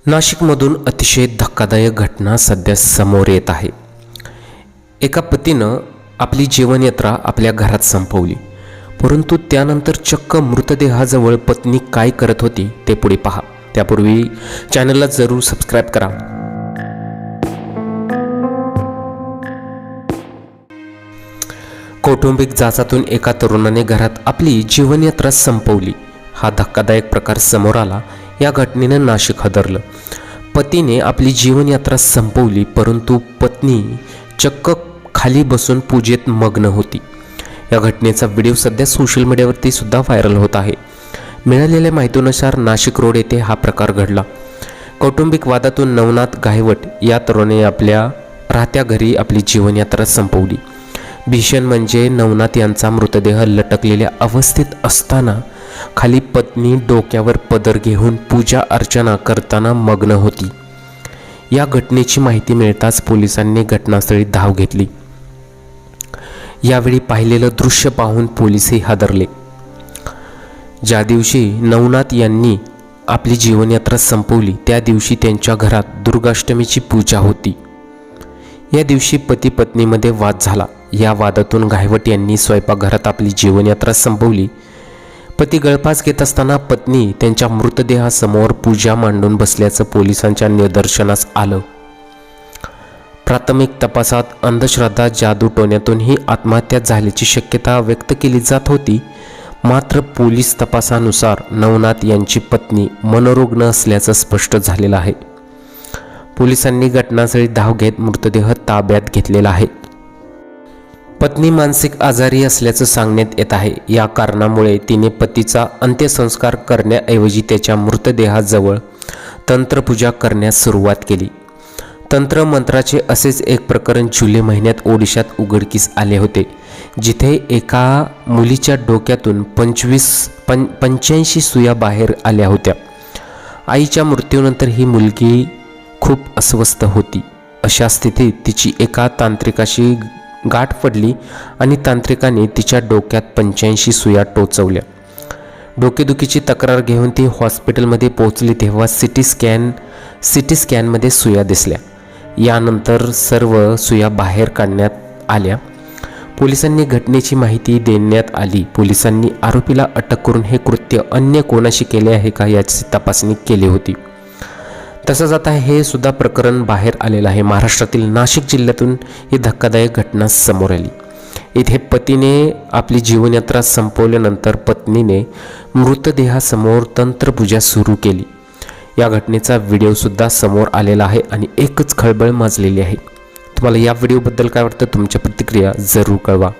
नाशिकमधून अतिशय धक्कादायक घटना सध्या समोर येत आहे। एका पतीनं आपली जीवनयात्रा आपल्या घरात संपवली, परंतु त्यानंतर चक्क मृतदेहाजवळ पत्नी काय करत होती ते पुढे पहा। त्यापूर्वी चॅनलला जरूर सबस्क्राईब करा। कौटुंबिक जाचातून एका तरुणाने घरात आपली जीवनयात्रा संपवली। हा धक्कादायक प्रकार समोर आला। या घटनेनं नाशिक हादरलं। पतीने आपली जीवनयात्रा संपवली, परंतु पत्नी चक्क खाली बसून पूजेत मग्न होती। या घटनेचा व्हिडिओ सध्या सोशल मीडियावरती सुद्धा व्हायरल होत आहे। मिळालेल्या माहितीनुसार नाशिक रोड येथे हा प्रकार घडला। कौटुंबिक वादातून नवनाथ गायवट या तरुणाने आपल्या राहत्या घरी आपली जीवनयात्रा संपवली। भीषण म्हणजे नवनाथ यांचा मृतदेह लटकलेल्या अवस्थेत असताना खाली पत्नी डोक्यावर पदर घेऊन पूजा अर्चना करताना मग्न होती। या घटनेची माहिती मिळताच पोलिसांनी घटनास्थळी धाव घेतली। यावेळी पाहिलेलं दृश्य पाहून पोलीसही हादरले। ज्या दिवशी नवनाथ यांनी आपली जीवनयात्रा संपवली त्या दिवशी त्यांच्या घरात दुर्गाष्टमीची पूजा होती। या दिवशी पती पत्नीमध्ये वाद झाला। या वादातून गायवट यांनी स्वयंपाकघरात आपली जीवनयात्रा संपवली। पती गळफास घेत असताना पत्नी त्यांच्या मृतदेहासमोर पूजा मांडून बसल्याचं पोलिसांच्या निदर्शनास आलं। प्राथमिक तपासात अंधश्रद्धा जादूटोण्यातून ही आत्महत्या झाल्याची शक्यता व्यक्त केली जात होती, मात्र पोलीस तपासानुसार नवनाथ यांची पत्नी मनोरुग्ण असल्याचं स्पष्ट झालेलं आहे। पोलिसांनी घटनास्थळी धाव घेत मृतदेह ताब्यात घेतलेला आहे। पत्नी मानसिक आजारी असल्याचं सांगण्यात येत आहे। या कारणामुळे तिने पतीचा अंत्यसंस्कार करण्याऐवजी त्याच्या मृतदेहाजवळ तंत्रपूजा करण्यास सुरुवात केली। तंत्रमंत्राचे असेच एक प्रकरण जुलै महिन्यात ओडिशात उघडकीस आले होते, जिथे एका मुलीच्या डोक्यातून 85 सुया बाहेर आल्या होत्या। आईच्या मृत्यूनंतर ही मुलगी खूप अस्वस्थ होती। अशा स्थितीत तिची एका तांत्रिकाशी गाठ पडली आणि तांत्रिकाने तिच्या डोक्यात 85 सुया टोचवल्या। डोकेदुखीची तक्रार घेऊन ती हॉस्पिटलमध्ये पोहोचली तेव्हा सिटी स्कॅनमध्ये सुया दिसल्या। यानंतर सर्व सुया बाहेर काढण्यात आल्या। पोलिसांनी घटनेची माहिती देण्यात आली। पोलिसांनी आरोपीला अटक करून हे कृत्य अन्य कोणाशी केले आहे का याची तपासणी केली होती। तसंच आता हे सुद्धा प्रकरण बाहेर आलेलं आहे। महाराष्ट्रातील नाशिक जिल्ह्यातून ही धक्कादायक घटना समोर आली। इथे पतीने आपली जीवनयात्रा संपवल्यानंतर पत्नीने मृतदेहासमोर तंत्रपूजा सुरू केली। या घटनेचा व्हिडिओ सुद्धा समोर आलेला आहे आणि एकच खळबळ माजलेली आहे। तुम्हाला या व्हिडिओबद्दल काय वाटतं? तुमच्या प्रतिक्रिया जरूर कळवा।